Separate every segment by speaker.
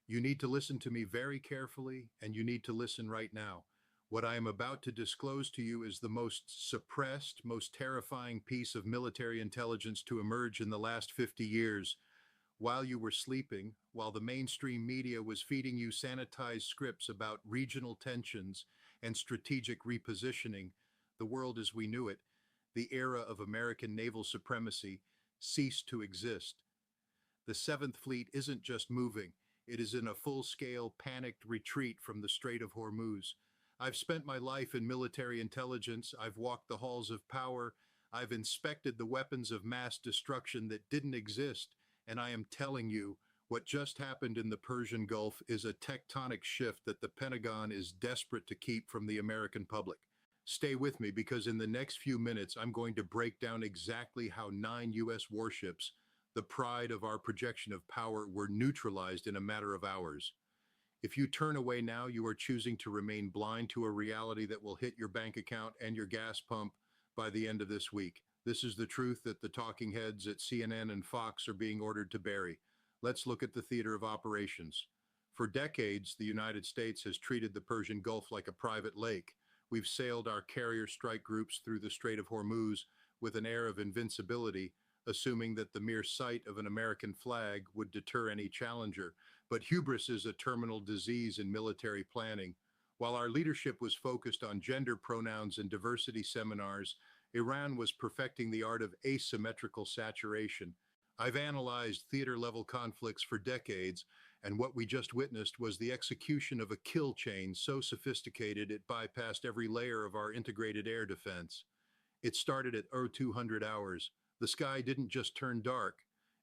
Speaker 1: You need to listen to me very carefully, and you need to listen right now. What I am about to disclose to you is the most suppressed, most terrifying piece of military intelligence to emerge in the last 50 years. While you were sleeping, while the mainstream media was feeding you sanitized scripts about regional tensions and strategic repositioning, the world as we knew it, the era of American naval supremacy, ceased to exist. The Seventh Fleet isn't just moving, it is in a full-scale, panicked retreat from the Strait of Hormuz. I've spent my life in military intelligence, I've walked the halls of power, I've inspected the weapons of mass destruction that didn't exist, and I am telling you, what just happened in the Persian Gulf is a tectonic shift that the Pentagon is desperate to keep from the American public. Stay with me because in the next few minutes, I'm going to break down exactly how 9 U.S. warships, the pride of our projection of power, were neutralized in a matter of hours. If you turn away now, you are choosing to remain blind to a reality that will hit your bank account and your gas pump by the end of this week. This is the truth that the talking heads at CNN and Fox are being ordered to bury. Let's look at the theater of operations. For decades, the United States has treated the Persian Gulf like a private lake. We've sailed our carrier strike groups through the Strait of Hormuz with an air of invincibility, assuming that the mere sight of an American flag would deter any challenger. But hubris is a terminal disease in military planning. While our leadership was focused on gender pronouns and diversity seminars, Iran was perfecting the art of asymmetrical saturation. I've analyzed theater-level conflicts for decades, and what we just witnessed was the execution of a kill chain so sophisticated it bypassed every layer of our integrated air defense. It started at 0200 hours. The sky didn't just turn dark,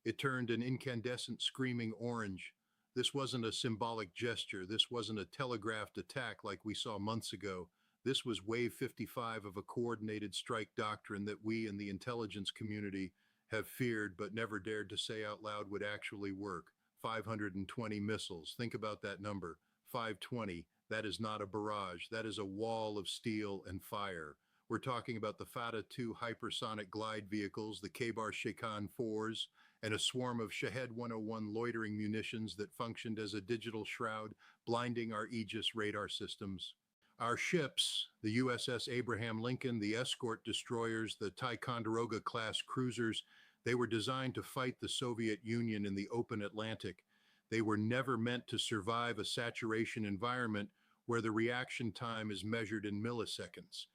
Speaker 1: it turned an incandescent screaming orange. This wasn't a symbolic gesture, this wasn't a telegraphed attack like we saw months ago. This was Wave 55 of a coordinated strike doctrine that we in the intelligence community have feared but never dared to say out loud would actually work. 520 missiles. Think about that number. 520. That is not a barrage. That is a wall of steel and fire. We're talking about the Fateh-2 hypersonic glide vehicles, the Khaybar Shekan 4s, and a swarm of Shahed 101 loitering munitions that functioned as a digital shroud, blinding our Aegis radar systems. Our ships, the USS Abraham Lincoln, the escort destroyers, the Ticonderoga-class cruisers, they were designed to fight the Soviet Union in the open Atlantic. They were never meant to survive a saturation environment where the reaction time is measured in milliseconds.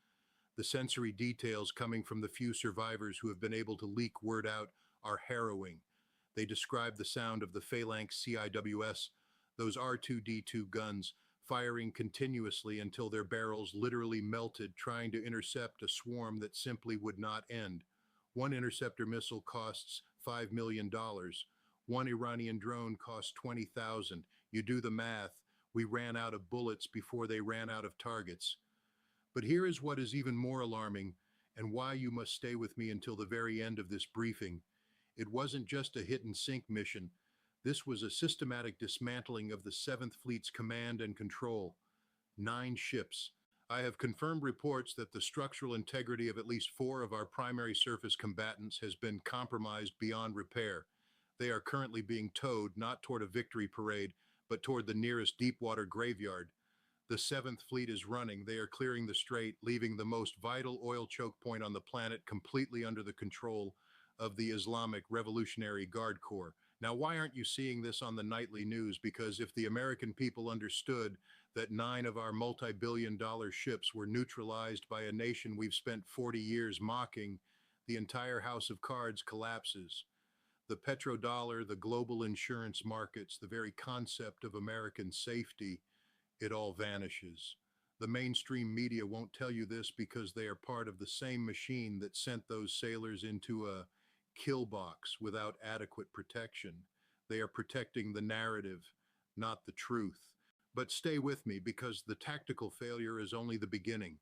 Speaker 1: The sensory details coming from the few survivors who have been able to leak word out are harrowing. They describe the sound of the Phalanx CIWS, those R2-D2 guns, firing continuously until their barrels literally melted, trying to intercept a swarm that simply would not end. One interceptor missile costs $5 million. One Iranian drone costs 20,000. You do the math. We ran out of bullets before they ran out of targets. But here is what is even more alarming, and why you must stay with me until the very end of this briefing. It wasn't just a hit-and-sink mission. This was a systematic dismantling of the Seventh Fleet's command and control. 9 ships. I have confirmed reports that the structural integrity of at least 4 of our primary surface combatants has been compromised beyond repair. They are currently being towed not toward a victory parade, but toward the nearest deep-water graveyard. The Seventh Fleet is running. They are clearing the strait, leaving the most vital oil choke point on the planet completely under the control of the Islamic Revolutionary Guard Corps. Now, why aren't you seeing this on the nightly news? Because if the American people understood that 9 of our multi-billion-dollar ships were neutralized by a nation we've spent 40 years mocking, the entire house of cards collapses. The petrodollar, the global insurance markets, the very concept of American safety, it all vanishes. The mainstream media won't tell you this because they are part of the same machine that sent those sailors into a kill box without adequate protection. They are protecting the narrative, not the truth. But stay with me because the tactical failure is only the beginning.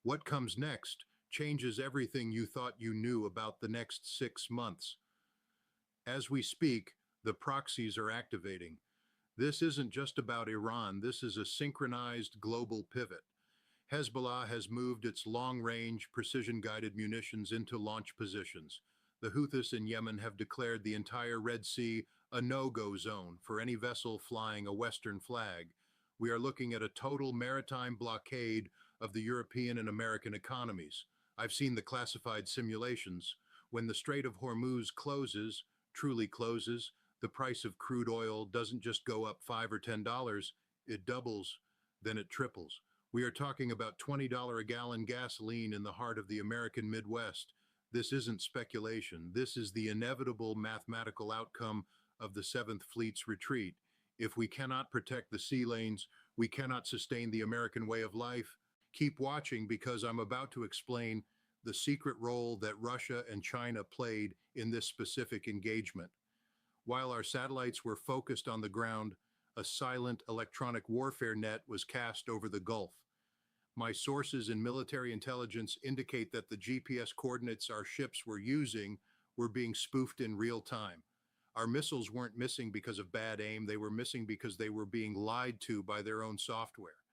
Speaker 1: What comes next changes everything you thought you knew about the next 6 months. As we speak, the proxies are activating. This isn't just about Iran, this is a synchronized global pivot. Hezbollah has moved its long-range, precision-guided munitions into launch positions. The Houthis in Yemen have declared the entire Red Sea a no-go zone for any vessel flying a Western flag. We are looking at a total maritime blockade of the European and American economies. I've seen the classified simulations. When the Strait of Hormuz closes, truly closes, the price of crude oil doesn't just go up $5 or $10, it doubles, then it triples. We are talking about $20 a gallon gasoline in the heart of the American Midwest. This isn't speculation. This is the inevitable mathematical outcome of the Seventh Fleet's retreat. If we cannot protect the sea lanes, we cannot sustain the American way of life. Keep watching because I'm about to explain the secret role that Russia and China played in this specific engagement. While our satellites were focused on the ground, a silent electronic warfare net was cast over the Gulf. My sources in military intelligence indicate that the GPS coordinates our ships were using were being spoofed in real time. Our missiles weren't missing because of bad aim, they were missing because they were being lied to by their own software.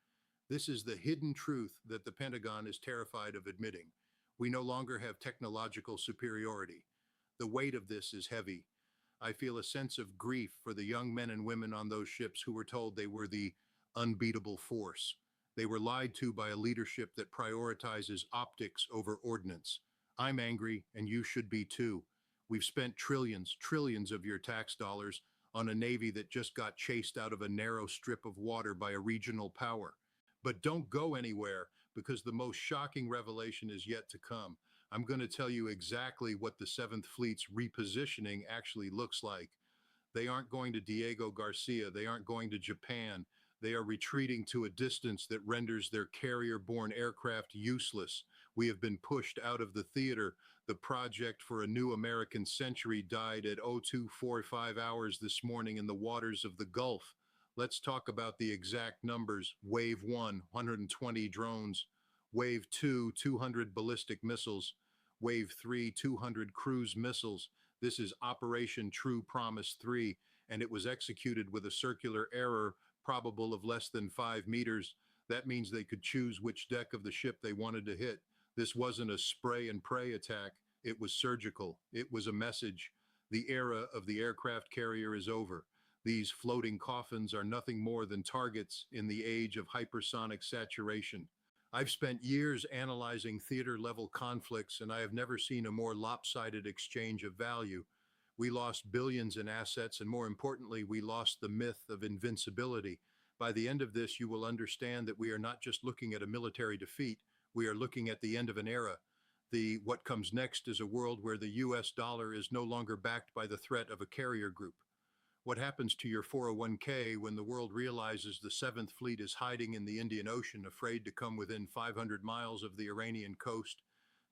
Speaker 1: This is the hidden truth that the Pentagon is terrified of admitting. We no longer have technological superiority. The weight of this is heavy. I feel a sense of grief for the young men and women on those ships who were told they were the unbeatable force. They were lied to by a leadership that prioritizes optics over ordnance. I'm angry, and you should be too. We've spent trillions of your tax dollars on a Navy that just got chased out of a narrow strip of water by a regional power. But don't go anywhere, because the most shocking revelation is yet to come. I'm going to tell you exactly what the Seventh Fleet's repositioning actually looks like. They aren't going to Diego Garcia. They aren't going to Japan. They are retreating to a distance that renders their carrier-borne aircraft useless. We have been pushed out of the theater. The project for a new American century died at 0245 hours this morning in the waters of the Gulf. Let's talk about the exact numbers. Wave 1, 120 drones. Wave 2, 200 ballistic missiles. Wave 3, 200 cruise missiles. This is Operation True Promise 3, and it was executed with a circular error probable of less than 5 meters. That means they could choose which deck of the ship they wanted to hit. This wasn't a spray and pray attack. It was surgical. It was a message. The era of the aircraft carrier is over. These floating coffins are nothing more than targets in the age of hypersonic saturation. I've spent years analyzing theater-level conflicts, and I have never seen a more lopsided exchange of value. We lost billions in assets, and more importantly, we lost the myth of invincibility. By the end of this, you will understand that we are not just looking at a military defeat, we are looking at the end of an era. What comes next is a world where the US dollar is no longer backed by the threat of a carrier group. What happens to your 401k when the world realizes the Seventh Fleet is hiding in the Indian Ocean, afraid to come within 500 miles of the Iranian coast?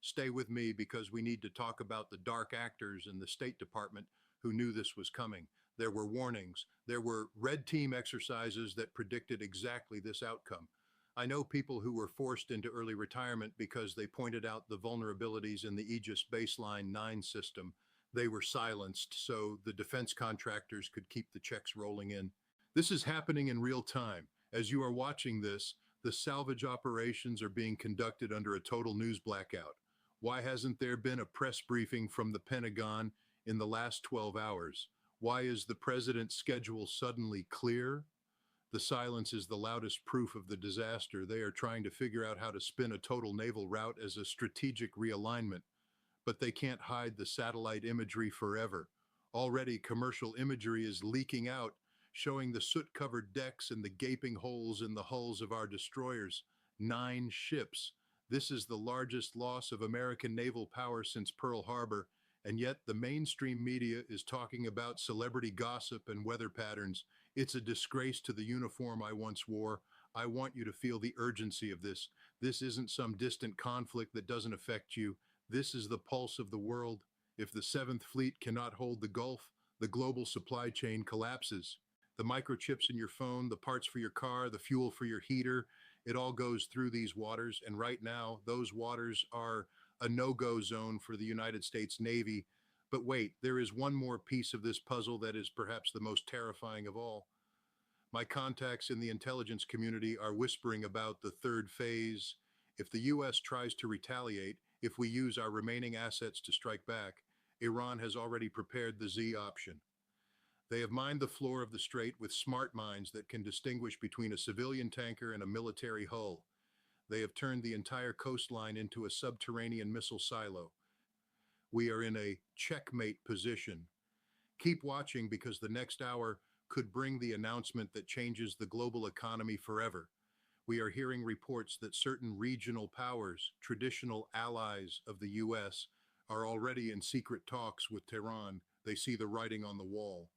Speaker 1: Stay with me because we need to talk about the dark actors in the State Department who knew this was coming. There were warnings. There were red team exercises that predicted exactly this outcome. I know people who were forced into early retirement because they pointed out the vulnerabilities in the Aegis Baseline 9 system. They were silenced so the defense contractors could keep the checks rolling in. This is happening in real time. As you are watching this, the salvage operations are being conducted under a total news blackout. Why hasn't there been a press briefing from the Pentagon in the last 12 hours? Why is the president's schedule suddenly clear? The silence is the loudest proof of the disaster. They are trying to figure out how to spin a total naval route as a strategic realignment. But they can't hide the satellite imagery forever. Already, commercial imagery is leaking out, showing the soot-covered decks and the gaping holes in the hulls of our destroyers. 9 ships. This is the largest loss of American naval power since Pearl Harbor, and yet the mainstream media is talking about celebrity gossip and weather patterns. It's a disgrace to the uniform I once wore. I want you to feel the urgency of this. This isn't some distant conflict that doesn't affect you. This is the pulse of the world. If the Seventh Fleet cannot hold the Gulf, the global supply chain collapses. The microchips in your phone, the parts for your car, the fuel for your heater, it all goes through these waters. And right now, those waters are a no-go zone for the United States Navy. But wait, there is one more piece of this puzzle that is perhaps the most terrifying of all. My contacts in the intelligence community are whispering about the third phase. If the US tries to retaliate, if we use our remaining assets to strike back, Iran has already prepared the Z option. They have mined the floor of the strait with smart mines that can distinguish between a civilian tanker and a military hull. They have turned the entire coastline into a subterranean missile silo. We are in a checkmate position. Keep watching because the next hour could bring the announcement that changes the global economy forever. We are hearing reports that certain regional powers, traditional allies of the US, are already in secret talks with Tehran. They see the writing on the wall.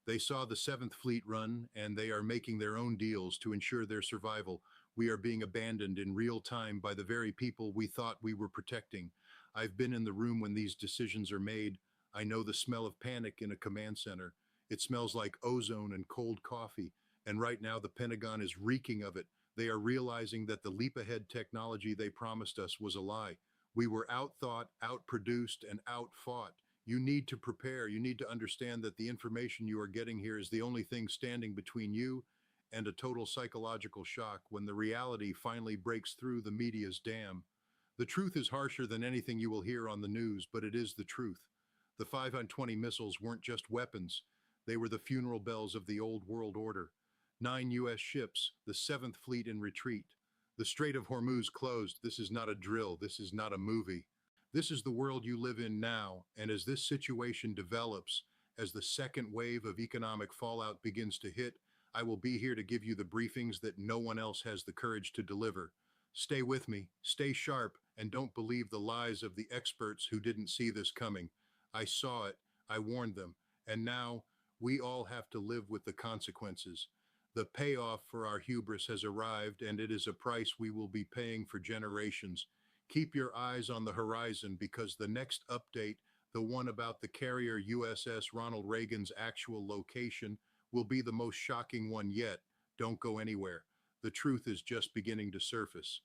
Speaker 1: They saw the Seventh Fleet run, and they are making their own deals to ensure their survival. We are being abandoned in real time by the very people we thought we were protecting. I've been in the room when these decisions are made. I know the smell of panic in a command center. It smells like ozone and cold coffee. And right now, the Pentagon is reeking of it. They are realizing that the leap ahead technology they promised us was a lie. We were outthought, outproduced, and outfought. You need to prepare. You need to understand that the information you are getting here is the only thing standing between you and a total psychological shock when the reality finally breaks through the media's dam. The truth is harsher than anything you will hear on the news, but it is the truth. The 520 missiles weren't just weapons. They were the funeral bells of the old world order. 9 U.S. ships, the 7th Fleet in retreat. The Strait of Hormuz closed. This is not a drill. This is not a movie. This is the world you live in now, and as this situation develops, as the second wave of economic fallout begins to hit, I will be here to give you the briefings that no one else has the courage to deliver. Stay with me, stay sharp, and don't believe the lies of the experts who didn't see this coming. I saw it, I warned them, and now we all have to live with the consequences. The payoff for our hubris has arrived, and it is a price we will be paying for generations. Keep your eyes on the horizon because the next update, the one about the carrier USS Ronald Reagan's actual location, will be the most shocking one yet. Don't go anywhere. The truth is just beginning to surface.